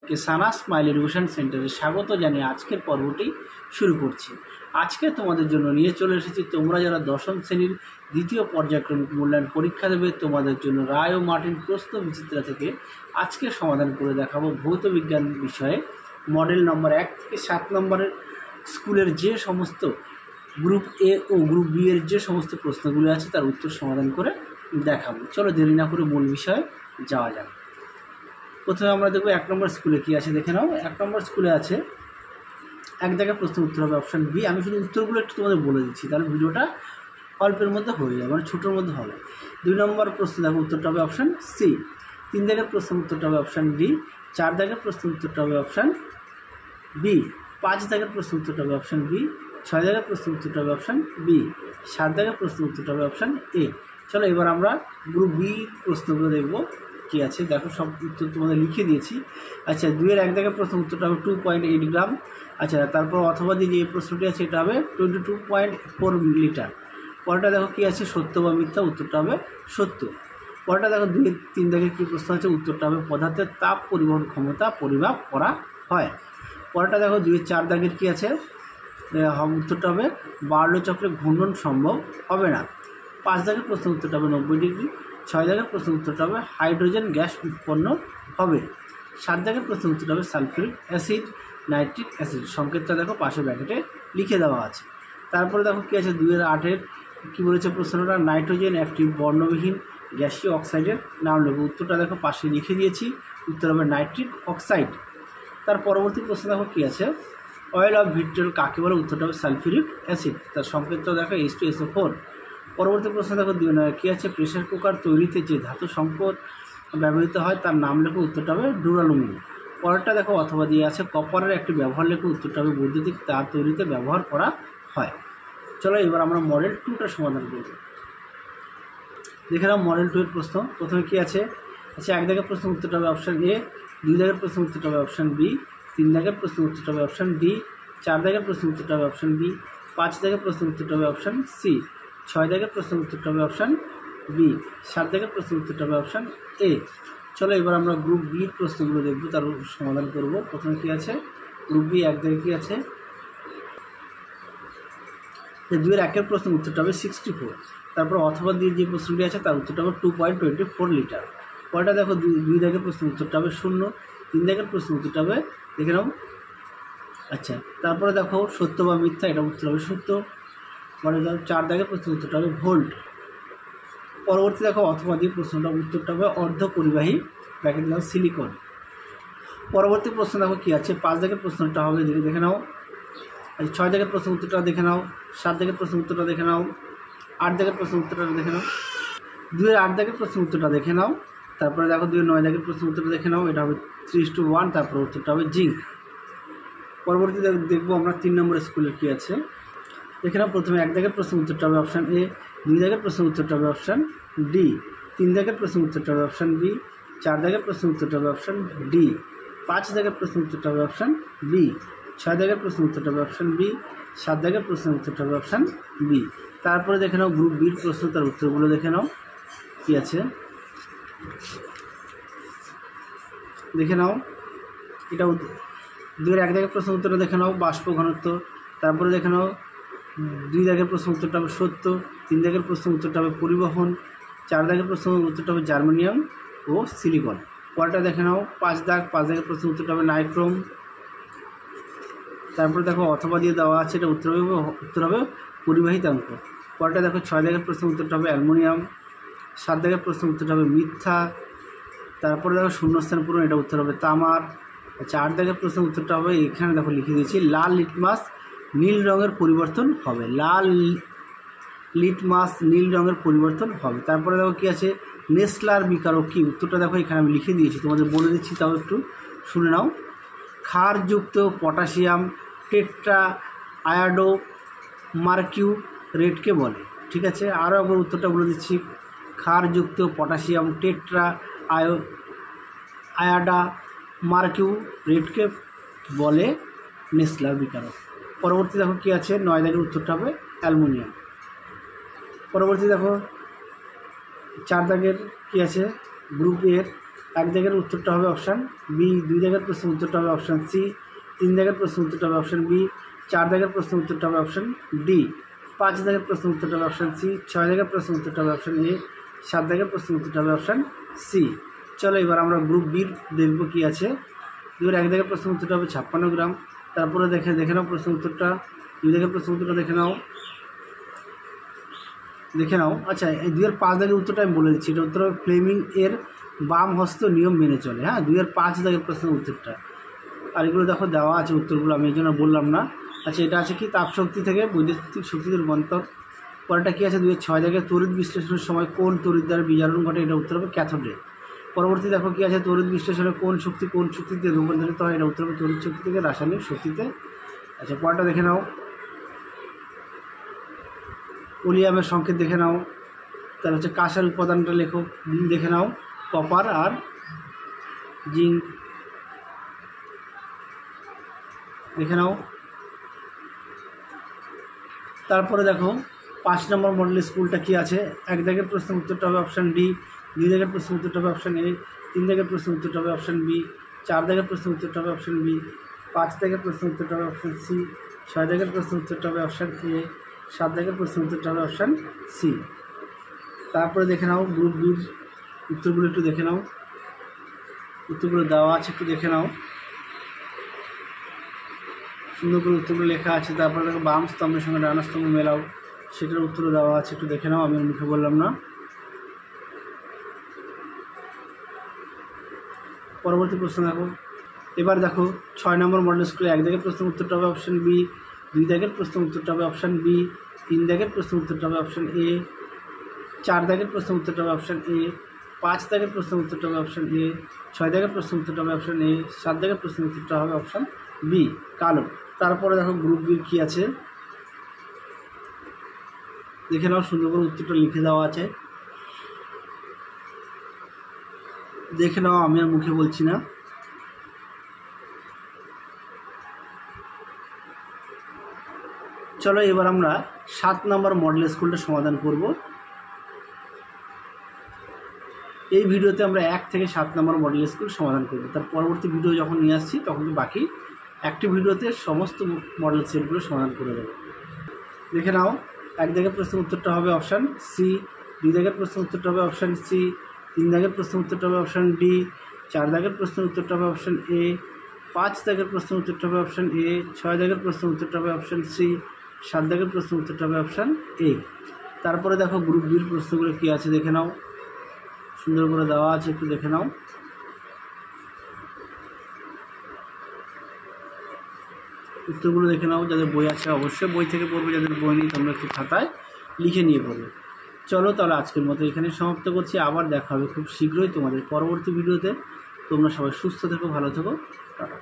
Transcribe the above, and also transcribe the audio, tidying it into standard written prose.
সকলকে সানা smile education সেন্টারে স্বাগত জানিয়ে আজকের পর্বটি শুরু করছি। আজকে তোমাদের জন্য নিয়ে চলে এসেছি তোমরা যারা দশম শ্রেণীর দ্বিতীয় পর্যায়ক্রমিক মূল্যায়ন পরীক্ষা দেবে তোমাদের জন্য রায় ও মার্টিন প্রশ্ন বিচিত্রা থেকে আজকে সমাধান করে দেখাবো ভৌত বিজ্ঞান বিষয়ে মডেল নম্বর 1 থেকে 7 নম্বরের স্কুলের যে সমস্ত গ্রুপ এ ও গ্রুপ বি এর যে সমস্ত প্রশ্নগুলো আছে তার উত্তর সমাধান করে দেখাবো। চলো দেরি না করে মূল বিষয়ে যাওয়া যাক। প্রথমে আমরা দেখব 1 নম্বর স্কুলে কী আছে দেখে নাও। 1 নম্বর স্কুলে আছে এক জায়গায় প্রশ্ন উত্তর হবে অপশান বি। আমি শুধু উত্তরগুলো একটু তোমাদের বলে দিচ্ছি, তাহলে ভিডিওটা অল্পের মধ্যে হয়ে যাবে, মানে ছোটোর মধ্যে হবে। 2 নম্বর প্রশ্ন দেখো উত্তরটা হবে অপশান সি। 3 দাগের প্রশ্ন উত্তরটা হবে অপশান ডি। 4 দাগের প্রশ্ন উত্তরটা হবে অপশান বি। 5 দাগের প্রশ্ন উত্তরটা হবে অপশান বি। 6 দাগের প্রশ্ন উত্তরটা হবে অপশান বি। 7 দাগের প্রশ্ন উত্তরটা হবে অপশান এ। চলো এবার আমরা গ্রুপ বি প্রশ্নগুলো দেখব কী আছে। দেখো সব উত্তর তোমাদের লিখে দিয়েছি। আচ্ছা 2-এর 1 দাগের প্রশ্ন উত্তরটা হবে 2.8 গ্রাম। আচ্ছা তারপর অথবা দিয়ে যে প্রশ্নটি আছে এটা হবে 22.4 লিটার। পরেরটা দেখো কী আছে সত্য বা মিথ্যা, উত্তরটা হবে সত্য। পরেরটা দেখো 2-3 দাগের কী প্রশ্ন আছে, উত্তরটা হবে পদার্থের তাপ পরিবহন ক্ষমতা পরিমাপ করা হয়। পরেরটা দেখো 2-4 দাগের কী আছে, উত্তরটা হবে বার্লো চক্রে ঘূর্ণন সম্ভব হবে না। 5 দাগের প্রশ্ন উত্তরটা হবে 90 ডিগ্রি। 6 দাগের প্রশ্ন উত্তরটা হবে হাইড্রোজেন গ্যাস উৎপন্ন হবে। 7 দাগের প্রশ্ন উত্তরটা হবে সালফিউরিক অ্যাসিড নাইট্রিক অ্যাসিড। সংকেতটা দেখো পাশে ব্র্যাকেটে লিখে দেওয়া আছে। তারপরে দেখো কী আছে 2-এর 8-এর কী বলেছে প্রশ্নটা, নাইট্রোজেন একটি বর্ণবিহীন গ্যাসীয় অক্সাইডের নাম লেখো। উত্তরটা দেখো পাশে লিখে দিয়েছি, উত্তর হবে নাইট্রিক অক্সাইড। তার পরবর্তী প্রশ্ন দেখো কী আছে, অয়েল অফ ভিট্রিয়ল কাকে বলে, উত্তরটা হবে সালফিউরিক অ্যাসিড। তার সংকেতটা দেখো H2SO4। পরবর্তী প্রশ্ন দেখো কী আছে, প্রেশার কুকার তৈরিতে যে ধাতু সংকট ব্যবহৃত হয় তার নাম লেখো, উত্তরটা হবে ডুরালুমিন। পরেরটা দেখো অথবা দিয়ে আছে কপারের একটি ব্যবহার লেখো, উত্তরটা হবে বৈদ্যুতিক তার তৈরিতে ব্যবহার করা হয়। চলো এবার আমরা মডেল 2টা সমাধান করব। দেখে নাও মডেল 2 এর প্রশ্ন। প্রথমে কী আছে, আচ্ছা 1 দাগের প্রশ্ন উত্তরটা হবে অপশান এ। 2 দাগের প্রশ্ন উত্তরটা হবে অপশান বি। 3 দাগের প্রশ্ন উত্তরটা হবে অপশান ডি। 4 দাগের প্রশ্ন উত্তরটা হবে অপশান বি। 5 দাগের প্রশ্ন উত্তরটা হবে অপশান সি। 6 দাগের প্রশ্ন উত্তরটা হবে অপশান বি। 7 দাগের প্রশ্ন উত্তরটা হবে অপশান এ। চলো এবার আমরা গ্রুপ বির প্রশ্নগুলো দেখব, তার সমাধান করব। প্রথমে কী আছে গ্রুপ বি 1 দাগে কী আছে, 2-এর 1-এর প্রশ্ন উত্তরটা হবে 64। তারপর অথবা দিয়ে যে প্রশ্নটি আছে তার উত্তরটা হবে 2.24 লিটার। পরেরটা দেখো 2 দাগের প্রশ্ন উত্তরটা হবে 0। 3 দাগের প্রশ্ন উত্তরটা হবে দেখে নাও। আচ্ছা তারপরে দেখো সত্য বা মিথ্যা, এটা উত্তর হবে সত্য। পরে দেখো 4 দাগের প্রশ্ন উত্তরটা হবে ভোল্ট। পরবর্তী দেখো অথবা দিয়ে প্রশ্নটা উত্তরটা হবে অর্ধ পরিবাহী ব্র্যাকেট দাও সিলিকন। পরবর্তী প্রশ্ন দেখো কী আছে, 5 দাগের প্রশ্নটা হবে যদি দেখে নাও। 6 দাগের প্রশ্ন উত্তরটা দেখে নাও। 7 দাগের প্রশ্ন উত্তরটা দেখে নাও। 8 দাগের প্রশ্ন উত্তরটা দেখে নাও। 2-এর 8 দাগের প্রশ্ন উত্তরটা দেখে নাও। তারপরে দেখো 2-এর 9 দাগের প্রশ্ন উত্তরটা দেখে নাও, এটা হবে 3:1। তারপর উত্তরটা হবে জিঙ্ক। পরবর্তী দেখবো আমরা 3 নম্বরের স্কুলের কী আছে দেখে নাও। প্রথমে 1 দাগের প্রশ্ন উত্তরটা হবে অপশান এ। 2 দাগের প্রশ্ন উত্তরটা হবে অপশান ডি। 3 দাগের প্রশ্ন উত্তরটা হবে অপশান বি। 4 দাগের প্রশ্ন উত্তরটা হবে অপশান ডি। 5 দাগের প্রশ্ন উত্তরটা হবে অপশান বি। 6 দাগের প্রশ্ন উত্তরটা হবে অপশান বি। 7 দাগের প্রশ্ন উত্তরটা হবে অপশান বি। তারপরে দেখে নাও গ্রুপ বির প্রশ্ন, তার উত্তরগুলো দেখে নাও কী আছে দেখে নাও। এটা 2-এর 1 দাগের প্রশ্ন উত্তরটা দেখে নাও বাষ্প ঘনত্ব। তারপরে দেখে নাও 2 দাগের প্রশ্ন উত্তরটা হবে সত্য। 3 দাগের প্রশ্ন উত্তরটা হবে পরিবহন। 4 দাগের প্রশ্ন উত্তরটা হবে জার্মেনিয়াম ও সিলিকন। পরেরটা দেখে নাও 5 দাগের প্রশ্ন উত্তরটা হবে নাইক্রোম। তারপরে দেখো অথবা দিয়ে দেওয়া আছে, এটা উত্তর হবে পরিবাহিতাঙ্ক। পরেরটা দেখো 6 দাগের প্রশ্ন উত্তরটা হবে অ্যালুমিনিয়াম। 7 দাগের প্রশ্ন উত্তরটা হবে মিথ্যা। তারপরে দেখো শূন্যস্থান পূরণ, এটা উত্তর হবে তামার। 4 দাগের প্রশ্ন উত্তরটা হবে এখানে দেখো লিখে দিয়েছি লাল লিটমাস নীল রঙের পরিবর্তন হবে। লাল লিটমাস নীল রঙের পরিবর্তন হবে। তারপরে দেখো কী আছে নেসলার বিকারক কী, উত্তরটা দেখো এখানে আমি লিখে দিয়েছি, তোমাদের বলে দিচ্ছি, তাও একটু শুনে নাও। ক্ষারযুক্ত পটাশিয়াম টেট্রা আয়োডো মার্কিউরেটকে বলে। ঠিক আছে, আরও একবার উত্তরটা বলে দিচ্ছি, ক্ষারযুক্ত পটাশিয়াম টেট্রা আয়োডা মার্কিউরেটকে বলে নেসলার বিকারক। পরবর্তী দেখো কী আছে 9 দাগের উত্তরটা হবে অ্যালুমিনিয়াম। পরবর্তী দেখো 4 দাগের কী আছে গ্রুপ এর এক দাগের উত্তরটা হবে অপশান বি, 2 দাগের প্রশ্নের উত্তরটা হবে অপশান সি, 3 দাগের প্রশ্নের উত্তরটা হবে অপশান বি, 4 দাগের প্রশ্নের উত্তরটা হবে অপশান ডি, 5 দাগের প্রশ্নের উত্তরটা হবে অপশান সি, 6 দাগের প্রশ্নের উত্তরটা হবে অপশান এ, 7 দাগের প্রশ্নের উত্তরটা হবে অপশান সি। চলো এবার আমরা গ্রুপ বির দেখব কী আছে। 2 এক দাগের প্রশ্নের উত্তরটা হবে 56 গ্রাম। তারপরে দেখে নাও প্রশ্নের উত্তরটা, 2 দাগের প্রশ্নের উত্তরটা দেখে নাও। আচ্ছা, এই 2 5 দাগের উত্তরটা আমি বলে দিচ্ছি। এটা উত্তর হবে ফ্লেমিং এর বাম হস্ত নিয়ম মেনে চলে। হ্যাঁ, 2 5 দাগের প্রশ্নের উত্তরটা। আর এগুলো দেখো দেওয়া আছে উত্তরগুলো, আমি এই জন্য বললাম না। আচ্ছা, এটা আছে কি তাপশক্তি থেকে বৈদ্যুতিক শক্তিতে রূপান্তর। পরেরটা কী আছে, 2 6 দাগের তড়িৎ বিশ্লেষণের সময় কোন তড়িৎ দ্বারা বিজারণ ঘটে, এটা উত্তর হবে ক্যাথোডে। পরবর্তী দেখো কী আছে, তড়িৎ বিশ্লেষণে কোন শক্তিতে রূপান্তরিত হয়, এটা উত্তর হবে তড়িৎ শক্তি থেকে রাসায়নিক শক্তিতে। আচ্ছা, পরেরটা দেখে নাও, ওলিয়ামের সংকেত দেখে নাও। তার হচ্ছে কাঁসার উপাদানটা লেখো, দেখে নাও, কপার আর জিঙ্ক দেখে নাও। তারপরে দেখো 5 নম্বর মডেল স্কুলটা কী আছে। 1 দাগের প্রশ্নের উত্তরটা হবে অপশান ডি, 2 দাগের প্রশ্নের উত্তরটা হবে অপশান এ, 3 দাগের প্রশ্নের উত্তরটা হবে অপশান বি, 4 দাগের প্রশ্নের উত্তরটা হবে অপশান বি, 5 দাগের প্রশ্নের উত্তরটা হবে অপশান সি, 6 দাগের প্রশ্নের উত্তরটা হবে অপশান এ, 7 দাগের প্রশ্নের উত্তরটা হবে অপশান সি। তারপরে দেখে নাও গ্রুপ বির উত্তরগুলো, একটু দেখে নাও। উত্তরগুলো দেওয়া আছে, একটু দেখে নাও। সুন্দর করে উত্তরগুলো লেখা আছে। তারপরে দেখো বাম স্তম্ভের সঙ্গে ডান স্তম্ভ মেলাও, সেটার উত্তরও দেওয়া আছে, একটু দেখে নাও। আমি মুখে বললাম না। পরবর্তী প্রশ্ন দেখো। এবার দেখো 6 নম্বর মডেল স্কুলে 1 দাগের প্রশ্নের উত্তরটা হবে অপশান বি, 2 দাগের প্রশ্নের উত্তরটা হবে অপশান বি, 3 দাগের প্রশ্নের উত্তরটা হবে অপশান এ, 4 দাগের প্রশ্নের উত্তরটা হবে অপশান এ, 5 দাগের প্রশ্নের উত্তরটা হবে অপশান এ, 6 দাগের প্রশ্নের উত্তরটা হবে অপশান এ, 7 দাগের প্রশ্নের উত্তরটা হবে অপশান বি, কালো। তারপরে দেখো গ্রুপ বির কী আছে দেখে নাও। সুন্দর করে উত্তরটা লিখে দেওয়া আছে, দেখে নাও, আমি আর মুখে বলছি না। চলো এবার আমরা 7 নম্বর মডেল স্কুলটা সমাধান করব। এই ভিডিওতে আমরা 1 থেকে 7 নম্বর মডেল স্কুল সমাধান করব। তার পরবর্তী ভিডিও যখন নিয়ে আসছি তখন বাকি একটি ভিডিওতে সমস্ত মডেল সেটগুলো সমাধান করে দেবো। দেখে নাও, 1 দাগের প্রশ্নের উত্তরটা হবে অপশান সি, 2 দাগের প্রশ্নের উত্তরটা হবে অপশান সি, 3 দাগের প্রশ্নের উত্তরটা হবে অপশান ডি, 4 দাগের প্রশ্নের উত্তরটা হবে অপশান এ, 5 দাগের প্রশ্নের উত্তরটা হবে অপশান এ, 6 দাগের প্রশ্নের উত্তরটা হবে অপশান সি, 7 দাগের প্রশ্নের উত্তরটা হবে অপশান এ। তারপরে দেখো গ্রুপ বির প্রশ্নগুলো কী আছে দেখে নাও। সুন্দর করে দেওয়া আছে, একটু দেখে নাও। উত্তরগুলো দেখে নাও। যাদের বই আছে অবশ্যই বই থেকে পড়বে, যাদের বই নেই তোমরা একটু খাতায় লিখে নিয়ে পড়বে। চলো তাহলে আজকের মতো এখানে সমাপ্ত করছি। আবার দেখা হবে খুব শীঘ্রই তোমাদের পরবর্তী ভিডিওতে। তোমরা সবাই সুস্থ থেকো, ভালো থেকো, টাটা।